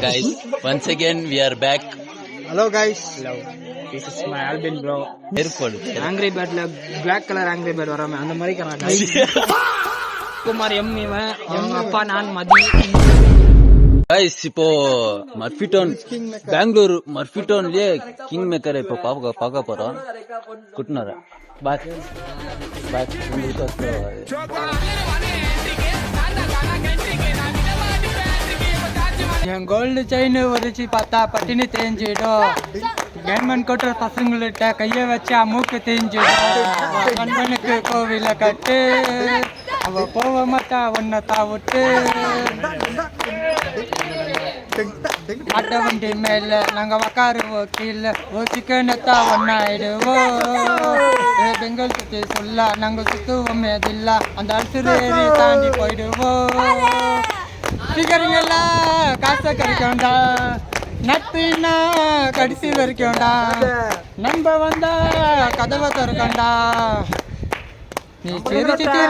guys. Once again, we are back. Hello guys. Hello. This is my Albin bro. Careful. Angry Bird la black color Angry Bird வரமே அந்த மாதிரி கறாங்க. Kumar Emmy M அப்பா நான் மதி. Guys, இப்போ மர்ஃபிடோன் Bangalore மர்ஃபிடோன்லயே king maker இப்போ பார்க்க போறோம். குட்னரா. பாய். என் கோல்டு செயின் உரிச்சு பார்த்தா பட்டினி தேஞ்சிடும். டைமண்ட் கொட்டுற பசங்கள்கிட்ட கைய வச்சா மூக்கு தேஞ்சிடும். கண்பனுக்கு கோவில கட்டு அவ போக மாட்டா ஒன்ன தாவிட்டு. அட்ட வண்டி மேல நாங்க உக்காருவோம் கீழே ஓ சிக்கனத்தா ஒன்னாயிடுவோம். பெங்கல் சுத்தி சொல்ல நாங்க சுத்துவோமே தில்லா அந்த அரசு தாண்டி போயிடுவோம். சிகரங்களா காசை கறிக்கோண்டா நட்பின்னா கடைசி வரைக்கும்டா. நம்ப வந்தா கதவை திறக்கண்டா. நீ சிரிச்சிட்டு